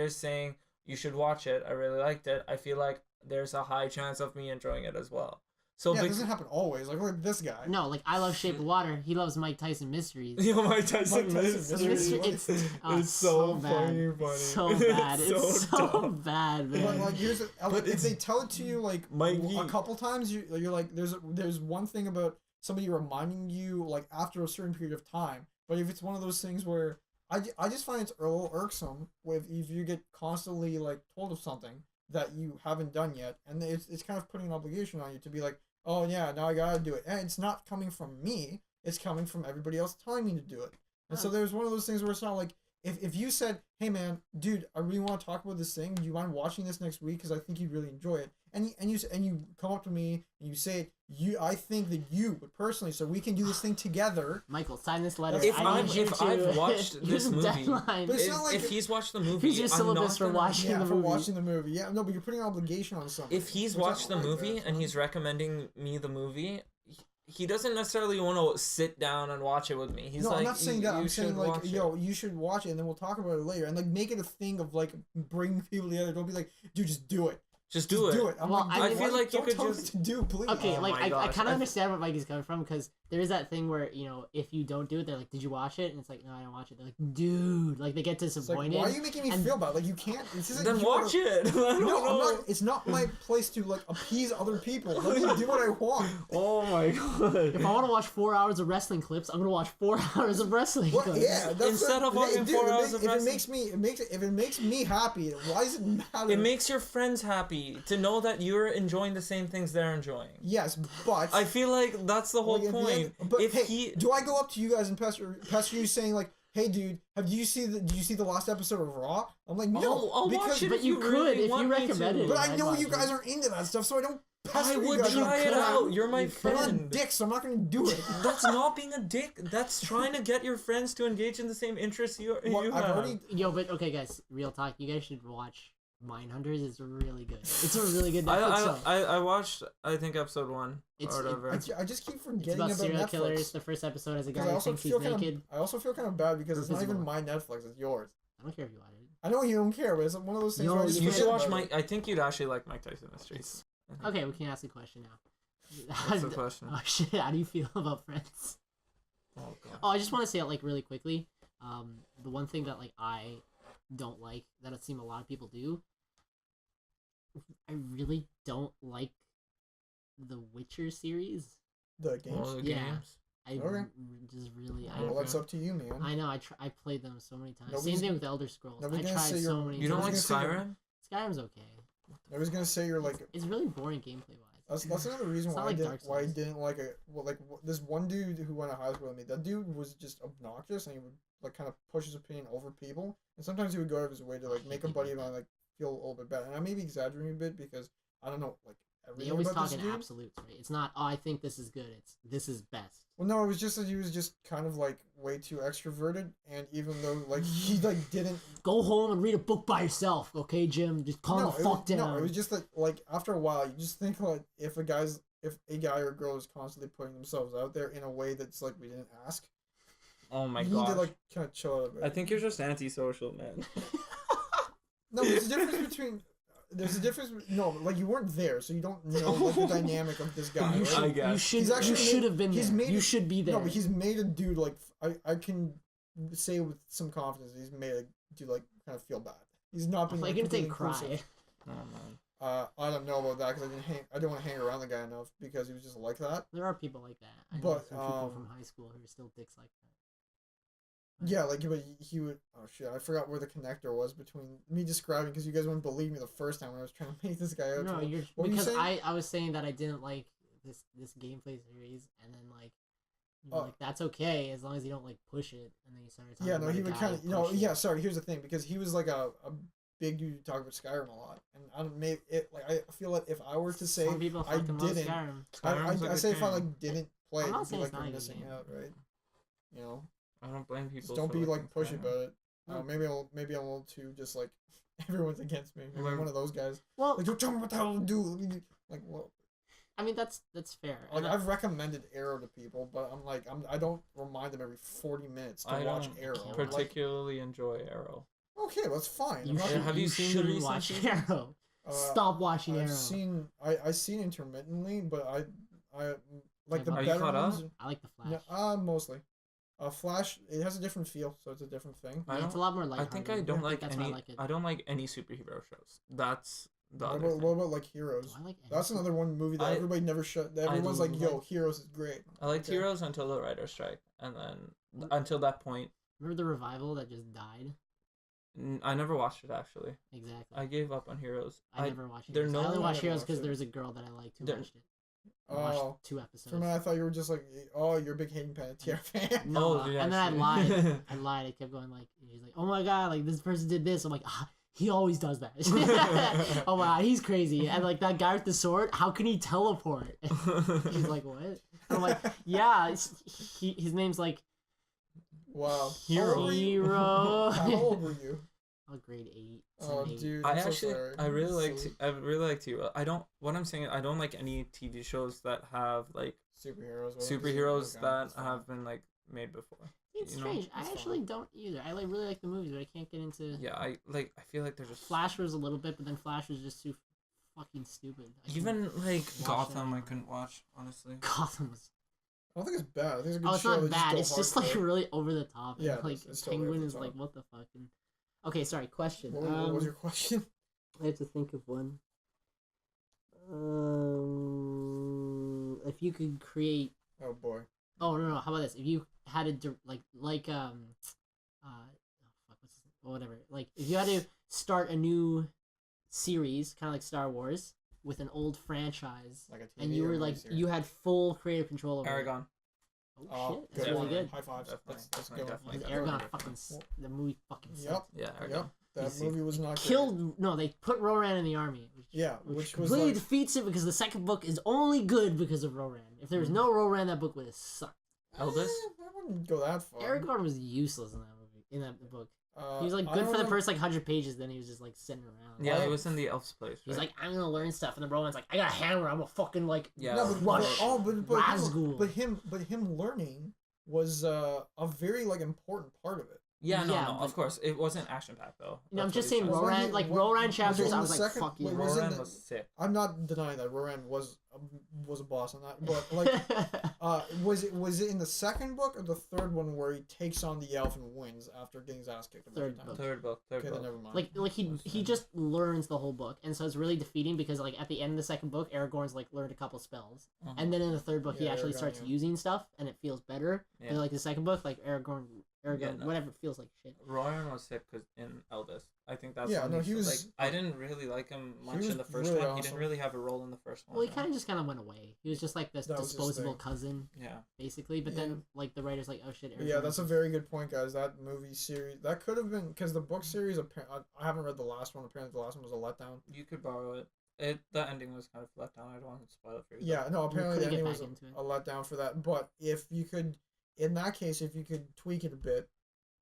saying you should watch it. I really liked it. I feel like there's a high chance of me enjoying it as well. So yeah, it doesn't happen always. Like look at this guy. No, like I love Shape of Water. He loves Mike Tyson mysteries. Yo, Mike Tyson Mike Tyson mystery. It's It's so bad. funny, buddy. So bad. It's It's so so dumb. bad, man. But like here's a, But like, if it's- they tell it to you like Mikey- a couple times, you're like there's one thing about somebody reminding you like after a certain period of time. But if it's one of those things where I just find it's a little irksome with if you get constantly like told of something that you haven't done yet, and it's kind of putting an obligation on you to be like, oh yeah, now I gotta do it, and it's not coming from me, it's coming from everybody else telling me to do it. And so there's one of those things where it's not like if you said, hey man, dude, I really want to talk about this thing, do you mind watching this next week because I think you'd really enjoy it, and you come up to me and you say I think that you would personally, so we can do this thing together. Michael, sign this letter. If I need you I've to watched use this a movie- deadline. But it's not like If he's watched the movie, Here's your I'm syllabus not for gonna- watching Yeah, the for movie. watching the movie. Yeah, no, but you're putting an obligation on something. If he's which I watched the don't like movie that. and he's recommending me the movie, he doesn't necessarily want to sit down and watch it with me. He's no, like, I'm not saying that. You I'm saying should like, watch it." yo, you should watch it, and then we'll talk about it later, and like make it a thing of like bring people together. Don't be like, dude, just do it. Just Just do it. do it. I'm Well, like, I dude, feel why- like you don't could tell me just- to do, please. Okay, Oh like my I gosh, kind I- of understand where Mikey's coming from because there is that thing where if you don't do it, they're like, "Did you watch it?" And it's like, "No, I didn't watch it." They're like, "Dude," like they get It's like, disappointed. why are you making me and- feel bad? Like you can't. This isn't Then your- watch it. I don't No, I'm know. not. It's not my place to like appease other people. Let me do what I want. Oh my god. If I want to watch 4 hours of wrestling clips, I'm gonna watch 4 hours of wrestling What? clips. Yeah, that's Instead of hey, watching dude, 4 it hours makes- of if wrestling. if it makes me happy, why does it matter? It makes your friends happy to know that you're enjoying the same things they're enjoying. Yes, but I feel like that's the whole like, at the point. end- but If hey, he do I go up to you guys and pester you saying like, "Hey, dude, did you see the last episode of Raw?" I'm like, no, I'll because watch it But if you you could really if want you me recommended to. it. but I I'd know watch you it. guys aren't into that stuff, so I don't pester I you would guys. try it out. You're my You could. I'm not a friend. dick, so I'm not gonna do it. That's not being a dick. That's trying to get your friends to engage in the same interests you Well, have. I've already. Yo, but okay, guys, real talk. You guys should watch Mindhunters. It's really good. It's a really good Netflix show. I watched, I think, episode 1 It's- or whatever. I just keep It's forgetting about serial Netflix. killers. The first episode has a guy Because I who also thinks he's feel kind naked. of. I also feel kind of bad because it's not even Invisible. my Netflix. It's yours. I don't care if you watch it. I know you don't care, but it's one of those things Yo, where I just You forget should watch about Mike. I think you'd actually like Mike Tyson Mysteries. Okay, we can ask a question now. What's the question? Oh shit! How do you feel about Friends? Oh god. Oh, I just want to say it like really quickly. The one thing that like I don't like that it seems a lot of people do. I really don't like the Witcher series. the games. All the Yeah. games. I Okay. just really. Oh, Well, that's up to you, man. I know. I played them so many times. Nobody's- Same thing with Elder Scrolls. I nobody's gonna tried say so you're- many. You don't like times. gonna say you're- Skyrim? Skyrim's okay. I was gonna say you're like. It's really boring gameplay wise. That's another reason It's why not like Dark I Souls. didn't like it. Well, like this one dude who went to high school with me. That dude was just obnoxious, and he would like kind of push his opinion over people. And sometimes he would go out of his way to like make a buddy of mine like feel a little bit better. And I may be exaggerating a bit because I don't know like They everything always about talk this in dude. absolutes, right? It's not. Oh, I think this is good. It's this is best. Well, no, it was just that he was just kind of like way too extroverted, and even though like he like didn't. Go home and read a book by yourself, okay, Jim? Just calm No, the it fuck was, down. no, it was just that like after a while, you just think like if a guy or girl is constantly putting themselves out there in a way that's like we didn't ask. Oh my you god. need to like kind of chill out a bit. I think you're just antisocial, man. No, but there's a difference between there's a difference. No, like you weren't there, so you don't know like the dynamic of this guy. You right? should, I guess. you should, He's actually you should made- have been he's there. made You it- should be there. No, but he's made a dude like I can say with some confidence he's made a dude like kind of feel bad. He's not been. Like, Like, you're gonna take completely cry. inclusive. Oh man. I don't know about that because I didn't want to hang around the guy enough because he was just like that. There are people like that. I know But, some people from high school who are still dicks like that. Yeah, like but he would. Oh shit! I forgot where the connector was between me describing because you guys wouldn't believe me the first time when I was trying to make this guy out. No, to- you're what were you because saying? I was saying that I didn't like this gameplay series, and then like. Oh. Like that's okay as long as you don't like push it, and then you started talking Yeah, no, about he a would guy kind of. who No, pushed it. yeah. Sorry. Here's the thing, because he was like a big dude who talked about Skyrim a lot, and I don't maybe it like I feel like if I were to say Some people I fucking love didn't, Skyrim. Skyrim's a I good say if I game. like didn't play I'm it, not it'd be saying like it's not you're a good missing game. out, right? You know, I don't blame people. just don't for be like liking pushy Skyrim. about it. No. Maybe I'm a little too just like everyone's against me. Maybe Well, I'm one of those guys. Well, Like, don't tell me what the hell to do. Like, well, I mean that's fair. like And I've recommended Arrow to people, but I'm like I don't remind them every 40 minutes to I watch don't Arrow. can't Like, Particularly enjoy Arrow. okay, that's fine. you I'm not should, gonna- have you seen the shouldn't recent watch seasons? Arrow. uh, Stop watching I've Arrow. seen I seen intermittently, but I like the Are you better caught up? ones. I like the Flash. No, mostly. Flash, it has a different feel, so it's a different thing. I Yeah, it's a don't. lot more I lighthearted. think I don't like that's why any. I like it. I don't like any superhero shows. That's the What other about, thing. like Heroes? Do I like any That's another one movie that I- everybody never shut. Everyone's like, "Yo, like- Heroes is great." I liked Okay. Heroes until the writer's strike, and then until that point, Remember the revival that just died? I never watched it actually. Exactly. I gave up on Heroes. I never watched they're Heroes. no I only longer watched Heroes watched because it. there was a girl that I liked who They're- watched it. I watched Oh, 2 episodes. for a minute I thought you were just like, "Oh, you're a big Hayden Panettiere fan." No, Oh, yeah, and then I see. lied. I lied. I kept going like, she's like, "Oh my god, like this person did this." I'm like, he always does that. Oh my god, he's crazy. And like that guy with the sword, how can he teleport? He's like, what? And I'm like, yeah, his name's like Wow. Hero. How old were you? Hero. How old were you? Oh, grade 8. Oh, 7, 8. dude. I I'm so actually, sorry. I really like, So- I really like Hero. I don't. What I'm saying, is I don't like any TV shows that have like superheroes. superheroes Okay, that that's fine. have been like made before. It's you know, strange. I it's actually fine. don't either. I like really like the movies, but I can't get into. Yeah, I feel like they're just Flash was a little bit, but then Flash was just too fucking stupid. I couldn't- Even like watch Gotham, that. I couldn't watch honestly. Gotham was. I don't think it's bad. I think it's a good Oh, it's show. not They bad. go It's just like hardcore. really over the top. Yeah, And, like it's totally over Penguin the is like, top. what the fucking. Okay, sorry. Question. What was your question? I have to think of one. If you could create. Oh boy. Oh no! How about this? If you had a fuck, what's this? Whatever. Like if you had to start a new series, kind of like Star Wars, with an old franchise, Like a TV and you or were movie like series? you had full creative control over it. Aragon. Oh Oh, shit! That's good really one. good. High fives. Definitely, That's definitely, good. definitely. Because Like Aragon that. fucking the movie fucking Yep. sucked. Yeah, Aragon. Yep. That He's- movie was not great. Killed. No, they put Roran in the army. Yeah, Which which was completely like, defeats it because the second book is only good because of Roran. If there was no Roran, that book would have sucked. Elvis? I wouldn't go that far. Aragorn was useless in that movie. In that book, he was like I good don't for the know- first like 100 pages. Then he was just like sitting around. Yeah, Well, it was in the elf's place. He's Right? like, I'm gonna learn stuff, and then Rowan's like, I got a hammer. I'm a fucking like. yeah. No, but, Rush. Razgul. but him learning was a very like important part of it. Yeah, no, Yeah, no, but- of course. It wasn't action packed though. You know, I'm That's just what he's saying trying to Roran- Roran, like what- Roran was chapters. it I in was the like, second- fuck you. wait, say. was it Roran the- was sick. I'm not denying that Roran was a boss on that, but like, was it in the second book or the third one where he takes on the elf and wins after getting his ass kicked a bunch Third of times? book. Third book. Third Okay, then book. never mind. like he just learns the whole book, and so it's really defeating because like at the end of the second book, Aragorn's like learned a couple spells, Uh-huh. and then in the third book he Yeah, actually Aragorn, starts yeah. using stuff, and it feels better. Yeah. And like the second book, like Aragorn, Yeah, no. whatever, feels like shit. Roran was sick because in Elvis. I think that's Yeah, when no, he he was was- like. I didn't really like him much was in the first really one. He didn't awesome. really have a role in the first one. Well, he though. kind of went away. He was just like this That was his disposable thing. cousin, Yeah. basically. But then like the writer's like, oh shit. But yeah, Aragorn that's a is- very good point, guys. That movie series that could have been because the book series. I haven't read the last one. Apparently, the last one was a letdown. You could borrow it. The ending was kind of let down. I don't want to spoil it for you. Yeah, no. Apparently, the couldn't get ending was back into it. a letdown for that. But if you could, in that case, if you could tweak it a bit,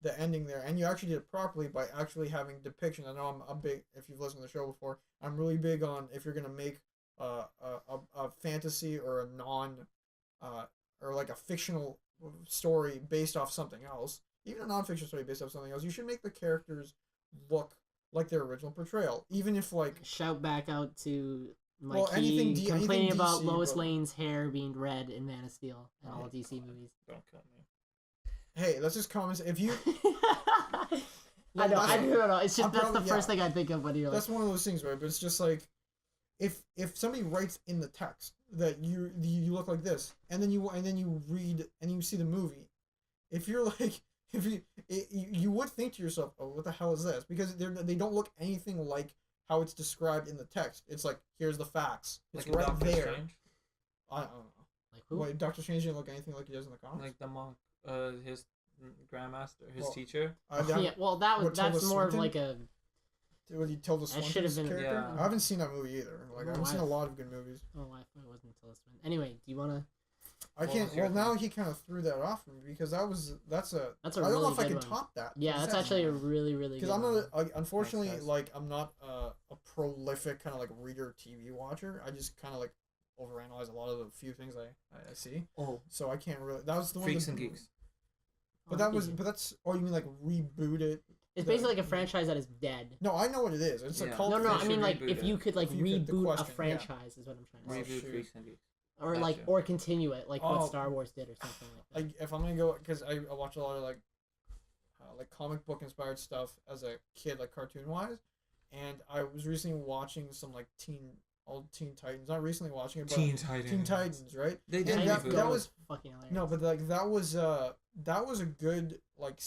the ending there, and you actually did it properly by actually having depiction. I know I'm a big. If you've listened to the show before, I'm really big on if you're gonna make a fantasy or a non, or like a fictional story based off something else, even a non-fiction story based off something else, you should make the characters look like their original portrayal, even if like Shout back out to Mikey Well, anything complaining anything about DC, Lois bro. Lane's hair being red in Man of Steel and all Oh, DC movies. Don't kill me. hey, let's just comment if you. I know, that's- no. It's just I'm that's probably- the first thing I think of when you're like, That's one of those things, right? But it's just like, if somebody writes in the text that you look like this, and then you read and you see the movie, if you're like you would think to yourself, oh, what the hell is this? Because they don't look anything like how it's described in the text. It's like, here's the facts. It's Like in right Doctor there. Strange? I don't know. like who? Wait, Doctor Strange didn't look anything like he does in the comics. Like the monk, his grandmaster, his Well, teacher. Yeah, well, that's Tilda more of Swinton? like a. Would he Tilda That should have Swinton's been- character? Yeah. I haven't seen that movie either. Like, I haven't seen a lot of good movies. Oh, I thought it wasn't Tilda Swinton. Anyway, do you wanna? I What can't. was your Well, now thing? he kind of threw that off from me because that's a. That's a I don't know really if I good can one. top that. Yeah, that's actually a really really. Because Good I'm one. not. Like, unfortunately, Thanks, guys. like I'm not a prolific kind of like reader TV watcher. I just kind of like overanalyze a lot of the few things I see. Oh, So I can't really. That was the one. Freaks that- and Geeks. But Oh, that was. easy. But that's. Oh, you mean like reboot it? It's basically like a franchise that is dead. No, I know what it is. It's a Yeah. cult. No, They I should mean like reboot if it. you could like If you could- the reboot a question, yeah. franchise is what I'm trying to say. Reboot shoot. Freaks and Geeks. Or like Gotcha. or continue it like Oh. what Star Wars did or something like that. Like if I'm gonna go, because I watch a lot of like comic book inspired stuff as a kid, like cartoon wise, and I was recently watching some like old Teen Titans. Not recently watching it, but Teen Titans. Teen Titans, right? They And did Titans that- reboot Go that it. was- fucking hilarious. No, but like that was a good like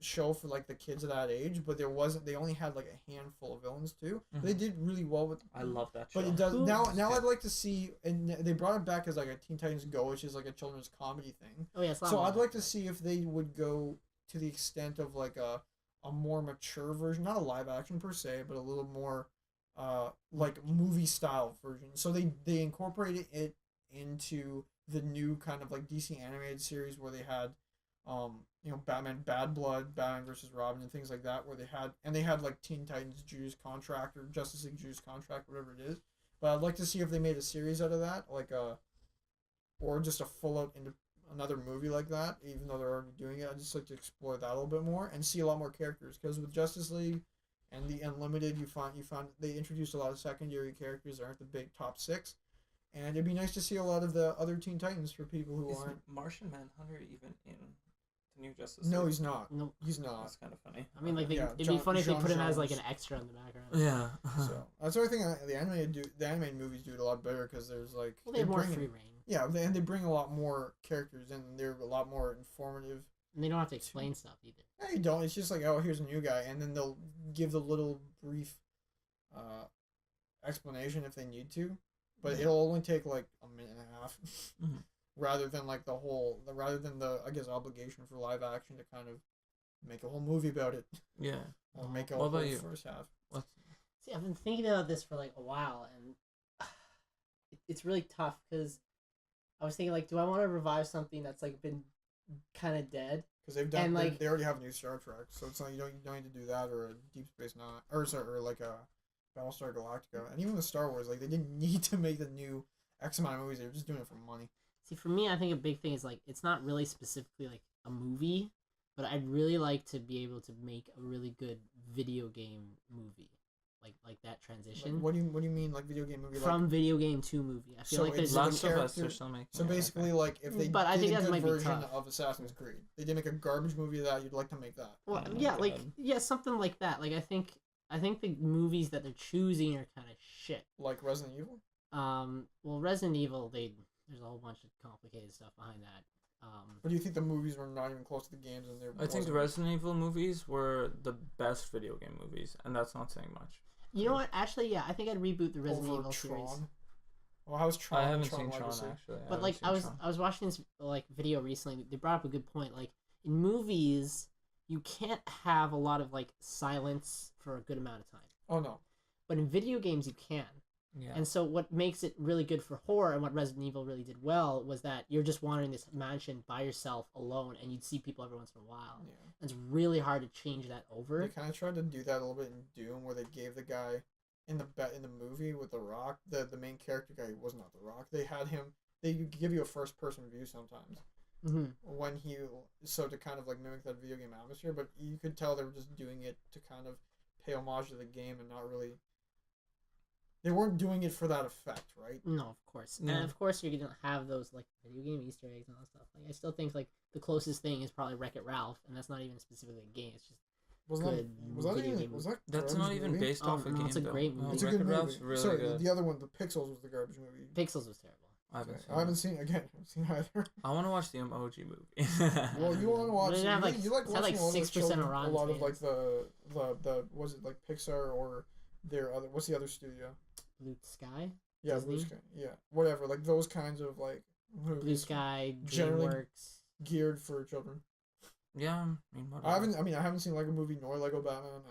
show for like the kids of that age, but they only had like a handful of villains too. They Mhm. did really well with. I love that show. But it does Who- now. Yeah. I'd like to see, and they brought it back as like a Teen Titans Go, which is like a children's comedy thing. Oh yeah, it's not So long, I'd like to but- see if they would go to the extent of like a more mature version, not a live action per se, but a little more like movie style version. So they incorporated it into the new kind of like DC animated series where they had Batman Bad Blood, Batman versus Robin, and things like that, where they had like Teen Titans Judas Contract or Justice League Judas Contract, whatever it is. But I'd like to see if they made a series out of that, or just a full out into another movie like that. Even though they're already doing it, I'd just like to explore that a little bit more and see a lot more characters. Because with Justice League and the Unlimited, you found they introduced a lot of secondary characters that aren't the big top six. And it'd be nice to see a lot of the other Teen Titans for people who Is aren't. Martian Manhunter even in the new Justice League? No, he's not. No, He's not. That's kind of funny. I mean like Yeah, it'd be John- funny if they John put him as like Jones. an extra in the background. Yeah. So that's the only thing the animated movies do it a lot better because there's like Well, they have more bring in- free reign, Yeah, and they bring a lot more characters in. And they're a lot more informative. and they don't have to explain stuff either. No, you don't. It's just like, oh, here's a new guy, and then they'll give the little brief explanation if they need to, but it'll only take like a minute and a half, Mhm. rather than like the I guess obligation for live action to kind of make a whole movie about it Yeah. or make a What whole about you? first half. What's See, I've been thinking about this for like a while, and it's really tough because I was thinking like, do I want to revive something that's like been kind of dead? Because they've done, And, they, like- they already have a new Star Trek, so it's not you don't need to do that or a Deep Space Nine or like a Battlestar Galactica, and even with Star Wars, like they didn't need to make the new X amount of movies; they were just doing it for money. See, for me, I think a big thing is like it's not really specifically like a movie, but I'd really like to be able to make a really good video game movie, like that transition Like, what do you mean like video game movie? from video game to movie. I feel So like it's there's like- Last of Us character- or something? So basically, like if they But I did think a that good might be version tough. of Assassin's Creed, they did make a garbage movie of that. You'd like to make that. well, Oh my yeah, like God. yeah, something like that. Like I think the movies that they're choosing are kind of shit. Like Resident Evil. Well, Resident Evil, there's a whole bunch of complicated stuff behind that. But do you think the movies were not even close to the games, and they're? I think the Resident Evil movies were the best video game movies, and that's not saying much. You know what? Actually, yeah, I think I'd reboot the Resident over Evil series. Tron. Well, how's Tron? I haven't seen Tron Legacy? actually. But like haven't seen I was watching this like video recently. They brought up a good point. Like in movies, you can't have a lot of like silence for a good amount of time. Oh no. But in video games, you can. Yeah. And so what makes it really good for horror and what Resident Evil really did well was that you're just wandering this mansion by yourself alone, and you'd see people every once in a while. Yeah. And it's really hard to change that over. They kind of tried to do that a little bit in Doom, where they gave the guy in the movie with the Rock, the main character guy was not the Rock. They had him. They give you a first person view sometimes Mm-hmm. when he to kind of like mimic that video game atmosphere, but you could tell they were just doing it to kind of pay homage to the game and not really. They weren't doing it for that effect, right? No, of course. Yeah. And of course you're gonna have those like video game Easter eggs and all that stuff. Like I still think like the closest thing is probably Wreck-It Ralph, and that's not even specifically a game. It's just good Was that video even? game Was movie. that? That's garbage not even movie? based Oh, off a no, game. it's a though. great movie. No, It's a Wreck-It good Ralph's movie. really Sorry, good. the other one, the Pixels, was the garbage movie. Pixels was terrible. I haven't Okay. seen I haven't it. seen again. I haven't seen either. I want to watch the emoji movie. Well, you want to watch? But it had, like, You like it had, like, watching a lot of those 6% children- of Rotten a lot of like Tomatoes. the was it like Pixar or their other? What's the other studio? Blue Sky, Yeah, Disney? Blue Sky. Yeah, whatever. Like those kinds of like movies Blue Sky, generally DreamWorks. geared for children. Yeah, I mean, whatever. I haven't seen Lego Movie nor Lego Batman. And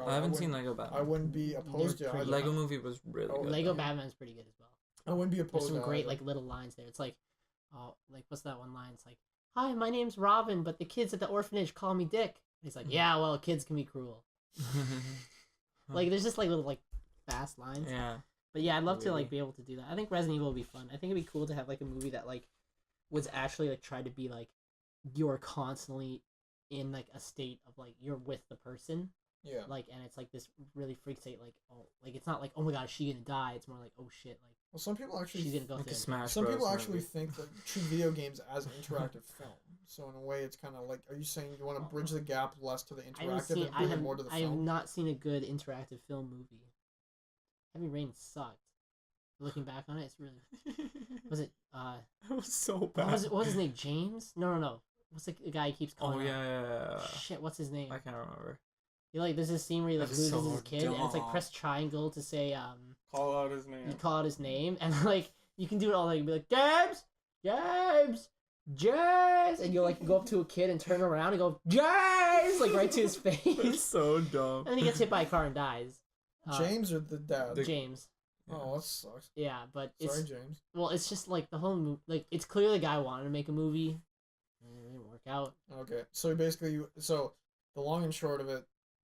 I haven't wouldn't- seen Lego Batman. I wouldn't be opposed to They're it. pretty Lego Movie was really Oh, good. Lego though. Batman's pretty good as well. I wouldn't be There's opposed some to great either. like little lines there. It's like, oh, like what's that one line? It's like, "Hi, my name's Robin, but the kids at the orphanage call me Dick." And he's like, "Yeah, well, kids can be cruel." Like there's just like little like fast lines. Yeah. But yeah, I'd love to like Really. be able to do that. I think Resident Evil would be fun. I think it'd be cool to have like a movie that like was actually like try to be like you're constantly in like a state of like you're with the person. Yeah. Like and it's like this really freak state like oh like it's not like oh my god is she gonna die, it's more like oh shit like Well, some people actually. she's gonna go Like a through it. Smash Some Bros. people actually movie. think that treat video games as interactive film. So in a way, it's kind of like, are you saying you want to bridge the gap less to the I haven't interactive seen and bring it more to the I have film? not seen a good interactive film movie. Heavy Rain sucked. Looking back on it, it's really was it It was so what bad. was his name? James? No. What's the guy he keeps Oh calling? yeah. Shit, what's his name? I can't remember. He like there's this scene where he like That's loses so his kid, and it's like dumb. press triangle to say Call out his name. you call out his name, and like you can do it all like you can be like James, and you'll like go up to a kid and turn around and go James like right to his It's face, so dumb. and then he gets hit by a car and dies. James or the dad? James. Oh, that sucks. Yeah, but it's Sorry, James. well, it's just like the whole like it's clear the guy wanted to make a movie, and it didn't work out. Okay, so basically, so the long and short of it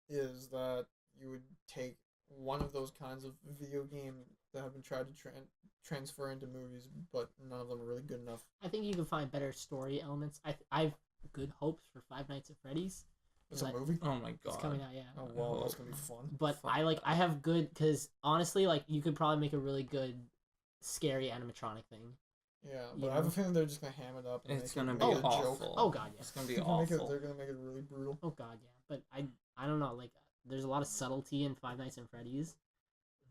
is that you would take one of those kinds of video game that have been tried to transfer into movies, but none of them are really good enough. I think you can find better story elements. I've good hopes for Five Nights at Freddy's. It's a But movie. Oh my It's god. coming out, yeah. Oh wow, that's gonna be fun. But Fuck. I have good because honestly, like you could probably make a really good, scary animatronic thing. Yeah, but You I have a know? feeling they're just gonna ham it up. And It's make gonna it be a awful. joke. Oh god, yeah. It's gonna be They're gonna make awful. they're gonna make it really brutal. Oh god, yeah. But I don't know. Like there's a lot of subtlety in Five Nights at Freddy's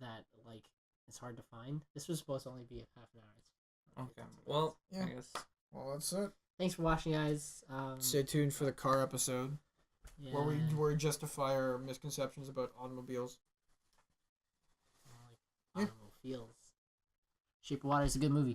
that like it's hard to find. This was supposed to only be half an hour. Okay. Well, Yeah. I guess. Well, that's it. Thanks for watching, guys. Stay tuned for the car episode Yeah, where we justify our misconceptions about automobiles. like automobiles. Shape of Water is a good movie.